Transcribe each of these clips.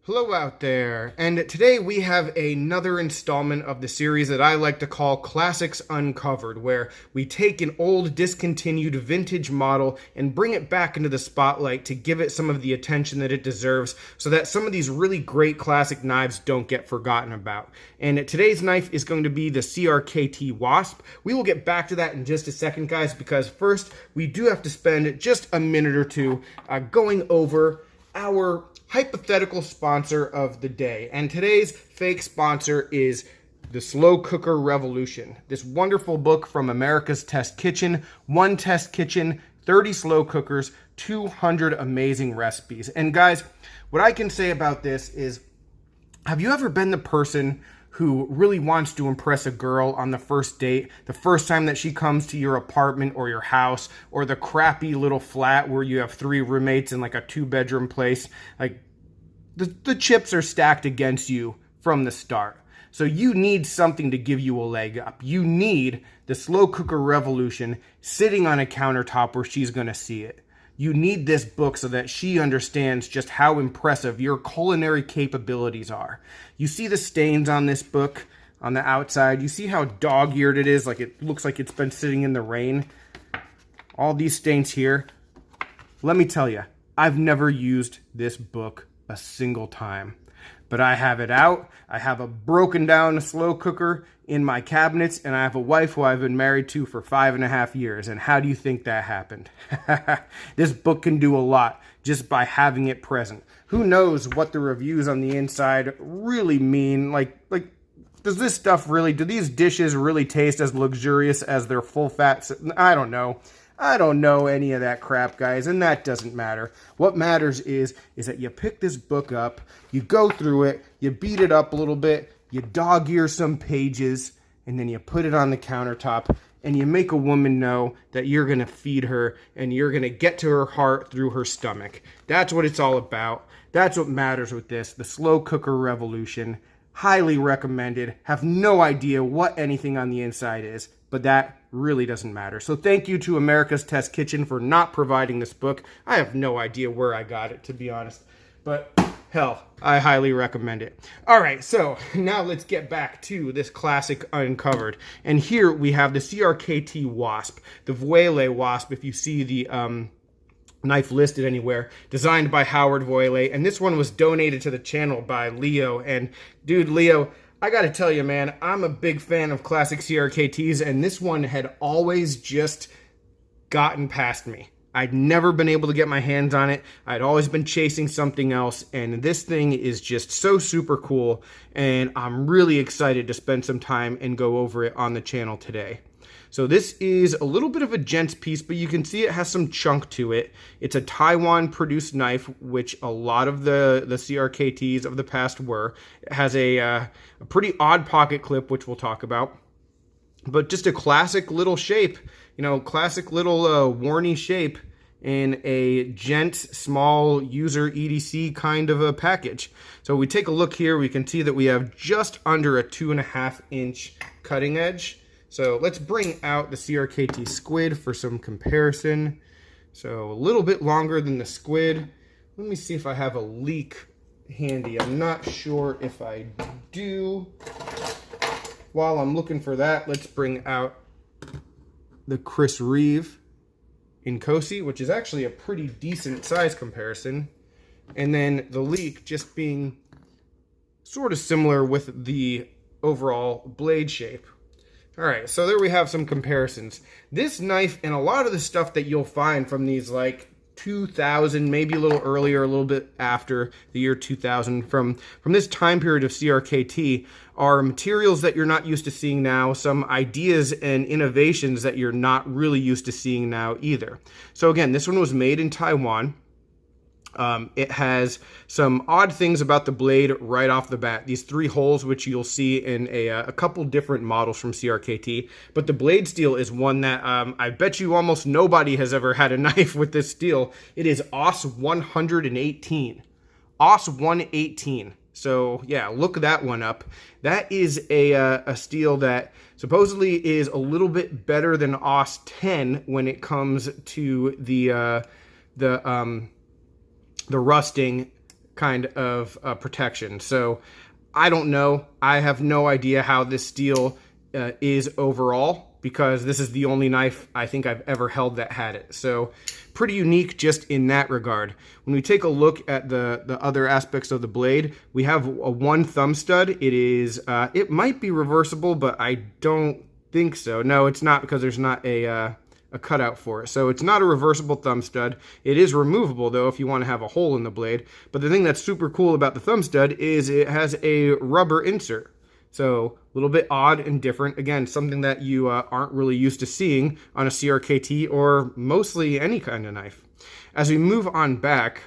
Hello out there, and today we have another installment of the series that I like to call Classics Uncovered, where we take an old discontinued vintage model and bring it back into the spotlight to give it some of the attention that it deserves so that some of these really great classic knives don't get forgotten about. And today's knife is going to be the CRKT Wasp. We will get back to that in just a second, guys, because first we do have to spend just a minute or two going over our hypothetical sponsor of the day. And today's fake sponsor is the Slow Cooker Revolution. This wonderful book from America's Test Kitchen. One test kitchen, 30 slow cookers, 200 amazing recipes. And guys, what I can say about this is, have you ever been the person who really wants to impress a girl on the first date, the first time that she comes to your apartment or your house, or the crappy little flat where you have 3 roommates in like a 2-bedroom place? Like, the chips are stacked against you from the start. So you need something to give you a leg up. You need the Slow Cooker Revolution sitting on a countertop where she's going to see it. You need this book so that she understands just how impressive your culinary capabilities are. You see the stains on this book on the outside. You see how dog-eared it is, like it looks like it's been sitting in the rain. All these stains here. Let me tell you, I've never used this book a single time. But I have it out. I have a broken down slow cooker in my cabinets, and I have a wife who I've been married to for 5.5 years. And how do you think that happened? This book can do a lot just by having it present. Who knows what the reviews on the inside really mean? Like, does this stuff really, do these dishes really taste as luxurious as their full fat? I don't know. I don't know any of that crap, guys, and that doesn't matter. What matters is that you pick this book up, you go through it, you beat it up a little bit, you dog-ear some pages, and then you put it on the countertop, and you make a woman know that you're going to feed her, and you're going to get to her heart through her stomach. That's what it's all about. That's what matters with this, the Slow Cooker Revolution. Highly recommended. Have no idea what anything on the inside is, but that really doesn't matter. So thank you to America's Test Kitchen for not providing this book. I have no idea where I got it, to be honest, but hell, I highly recommend it. All right, so now let's get back to this classic uncovered. And here we have the CRKT Wasp, the Voile Wasp, if you see the knife listed anywhere, designed by Howard Voile, and this one was donated to the channel by Leo. And dude, Leo, I gotta tell you, man, I'm a big fan of classic CRKTs, and this one had always just gotten past me. I'd never been able to get my hands on it. I'd always been chasing something else, and this thing is just so super cool, and I'm really excited to spend some time and go over it on the channel today. So this is a little bit of a gents piece, but you can see it has some chunk to it. It's a Taiwan-produced knife, which a lot of the CRKTs of the past were. It has a pretty odd pocket clip, which we'll talk about. But just a classic little shape, you know, classic little Warney shape in a gent, small user EDC kind of a package. So we take a look here, we can see that we have just under a 2.5-inch cutting edge. So let's bring out the CRKT Squid for some comparison. So a little bit longer than the Squid. Let me see if I have a leak handy. I'm not sure if I do. While I'm looking for that, let's bring out the Chris Reeve in Cosi, which is actually a pretty decent size comparison. And then the leak just being sort of similar with the overall blade shape. All right, so there we have some comparisons. This knife and a lot of the stuff that you'll find from these like 2000, maybe a little earlier, a little bit after the year 2000, from this time period of CRKT are materials that you're not used to seeing now, some ideas and innovations that you're not really used to seeing now either. So again, this one was made in Taiwan. It has some odd things about the blade right off the bat. These 3 holes, which you'll see in a couple different models from CRKT. But the blade steel is one that I bet you almost nobody has ever had a knife with this steel. It is AUS 118. AUS 118. So yeah, look that one up. That is a steel that supposedly is a little bit better than AUS 10 when it comes to the rusting kind of protection. So I don't know. I have no idea how this steel is overall, because this is the only knife I think I've ever held that had it. So pretty unique just in that regard. When we take a look at the other aspects of the blade, we have a one thumb stud. It is, it might be reversible, but I don't think so. No, it's not, because there's not a cutout for it. So it's not a reversible thumb stud. It is removable though if you want to have a hole in the blade. But the thing that's super cool about the thumb stud is it has a rubber insert. So a little bit odd and different. Again, something that you aren't really used to seeing on a CRKT or mostly any kind of knife. As we move on back,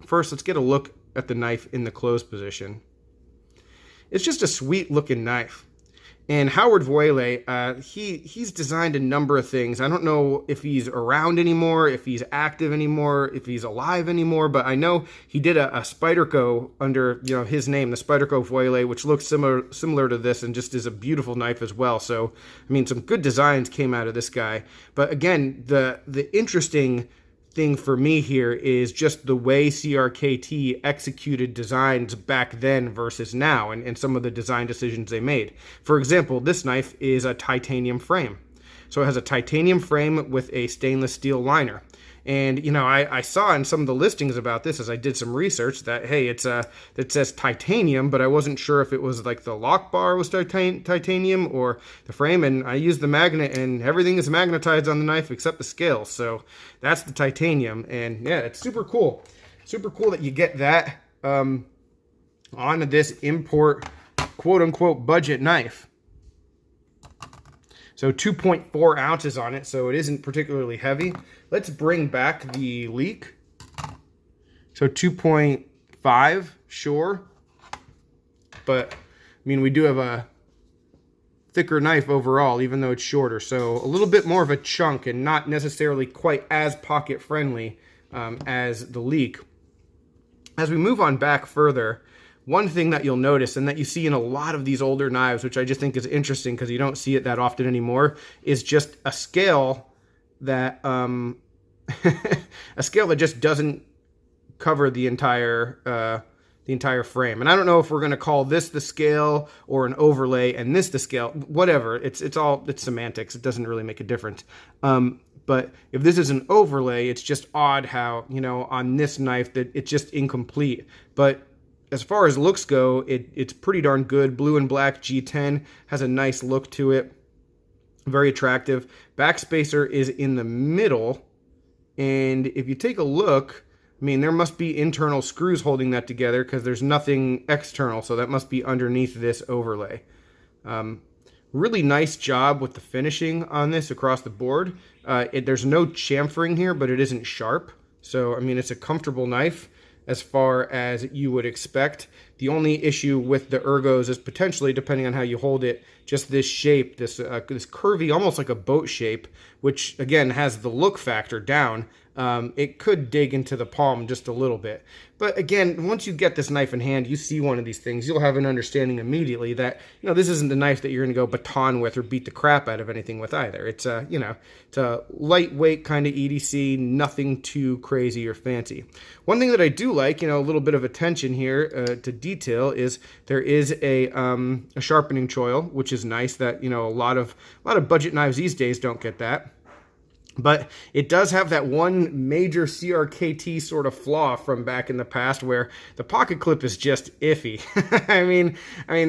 first let's get a look at the knife in the closed position. It's just a sweet looking knife. And Howard Voilet, he's designed a number of things. I don't know if he's around anymore, if he's active anymore, if he's alive anymore, but I know he did a Spyderco under his name, the Spyderco Voilet, which looks similar to this and just is a beautiful knife as well. So, I mean, some good designs came out of this guy. But again, the interesting thing for me here is just the way CRKT executed designs back then versus now, and some of the design decisions they made. For example, this knife is a titanium frame. So it has a titanium frame with a stainless steel liner. And, I saw in some of the listings about this as I did some research that, hey, it says titanium, but I wasn't sure if it was like the lock bar was titanium or the frame. And I used the magnet, and everything is magnetized on the knife except the scales. So that's the titanium. And yeah, it's super cool. Super cool that you get that onto this import, quote unquote, budget knife. So 2.4 ounces on it, so it isn't particularly heavy. Let's bring back the leak. So 2.5, sure. But, I mean, we do have a thicker knife overall, even though it's shorter. So a little bit more of a chunk and not necessarily quite as pocket friendly as the leak. As we move on back further, one thing that you'll notice, and that you see in a lot of these older knives, which I just think is interesting because you don't see it that often anymore, is just a scale that a scale that just doesn't cover the entire frame. And I don't know if we're going to call this the scale or an overlay and this the scale. Whatever. It's semantics. It doesn't really make a difference. But if this is an overlay, it's just odd how on this knife that it's just incomplete. But as far as looks go, it's pretty darn good. Blue and black G10 has a nice look to it. Very attractive. Backspacer is in the middle. And if you take a look, I mean, there must be internal screws holding that together because there's nothing external. So that must be underneath this overlay. Really nice job with the finishing on this across the board. There's no chamfering here, but it isn't sharp. So, I mean, it's a comfortable knife as far as you would expect. The only issue with the ergos is potentially, depending on how you hold it, just this shape, this curvy, almost like a boat shape, which again has the look factor down. It could dig into the palm just a little bit. But again, once you get this knife in hand, you see one of these things, you'll have an understanding immediately that, this isn't the knife that you're going to go baton with or beat the crap out of anything with either. It's a, it's a lightweight kind of EDC, nothing too crazy or fancy. One thing that I do like, a little bit of attention here to detail is there is a sharpening choil, which is nice that, a lot of budget knives these days don't get that. But it does have that one major CRKT sort of flaw from back in the past where the pocket clip is just iffy. I mean,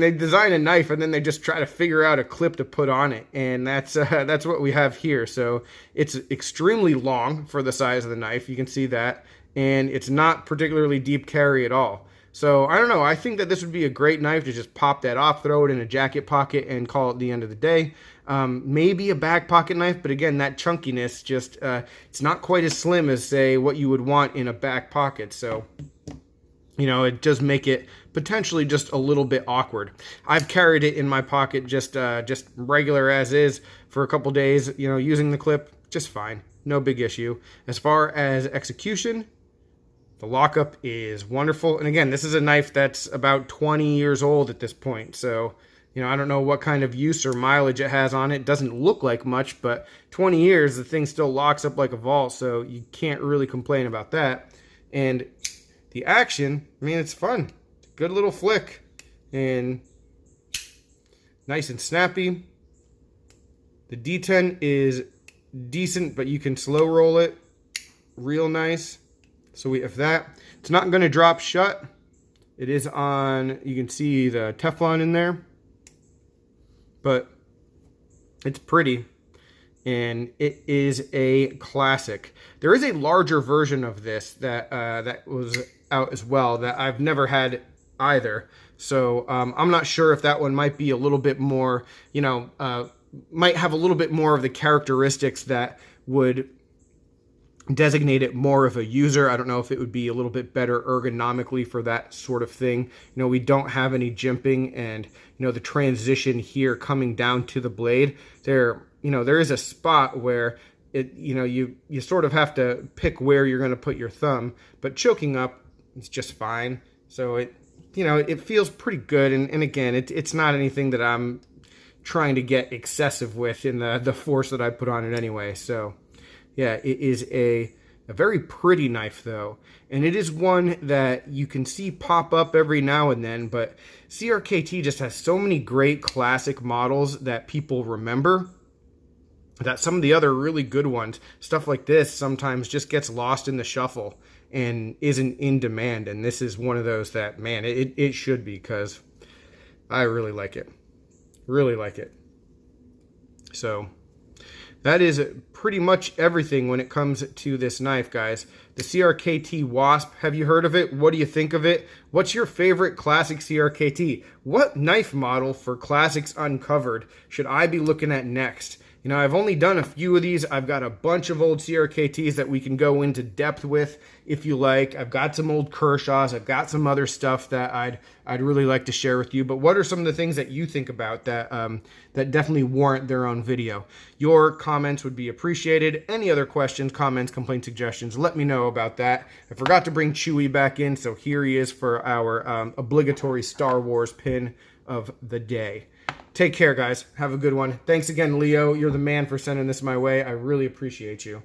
they design a knife and then they just try to figure out a clip to put on it, and that's what we have here. So it's extremely long for the size of the knife. You can see that, and it's not particularly deep carry at all. So I don't know. I think that this would be a great knife to just pop that off, throw it in a jacket pocket, and call it the end of the day. Maybe a back pocket knife, but again, that chunkiness just, it's not quite as slim as, say, what you would want in a back pocket. So, it does make it potentially just a little bit awkward. I've carried it in my pocket just regular as is for a couple days, using the clip, just fine. No big issue. As far as execution, the lockup is wonderful. And again, this is a knife that's about 20 years old at this point. So, I don't know what kind of use or mileage it has on it. It doesn't look like much, but 20 years, the thing still locks up like a vault. So you can't really complain about that. And the action, I mean, it's fun. Good little flick. And nice and snappy. The D10 is decent, but you can slow roll it real nice. So we have that. It's not going to drop shut. It is on, you can see the Teflon in there, but it's pretty, and it is a classic. There is a larger version of this that that was out as well that I've never had either. So I'm not sure if that one might be a little bit more, you know, might have a little bit more of the characteristics that would designate it more of a user. I don't know if it would be a little bit better ergonomically for that sort of thing. You know, we don't have any jimping, and you know, the transition here coming down to the blade there, you know, there is a spot where it, you know, you sort of have to pick where you're going to put your thumb, but choking up is just fine. So it, you know, it feels pretty good. And again, it's not anything that I'm trying to get excessive with in the force that I put on it anyway. So yeah, it is a very pretty knife though. And it is one that you can see pop up every now and then, but CRKT just has so many great classic models that people remember that some of the other really good ones, stuff like this, sometimes just gets lost in the shuffle and isn't in demand. And this is one of those that, man, it should be, because I really like it. Really like it. So that is pretty much everything when it comes to this knife, guys. The CRKT Wasp, have you heard of it? What do you think of it? What's your favorite classic CRKT? What knife model for Classics Uncovered should I be looking at next? You know, I've only done a few of these. I've got a bunch of old CRKTs that we can go into depth with if you like. I've got some old Kershaws. I've got some other stuff that I'd really like to share with you. But what are some of the things that you think about that that definitely warrant their own video? Your comments would be appreciated. Any other questions, comments, complaints, suggestions, let me know about that. I forgot to bring Chewie back in, so here he is for our obligatory Star Wars pin of the day. Take care, guys. Have a good one. Thanks again, Leo. You're the man for sending this my way. I really appreciate you.